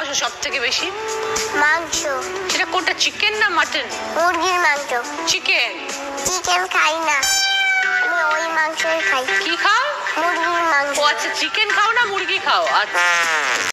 ভালোবাসো সব থেকে বেশি? মাংস। সেটা কোনটা, চিকেন না মাটন? মুরগির মাংস। চিকেন। চিকেন খাই না, আমি ওই মাংসই খাই। কি খাও? মুরগির মাংস। ও আচ্ছা, চিকেন খাও না মুরগি খাও? আচ্ছা।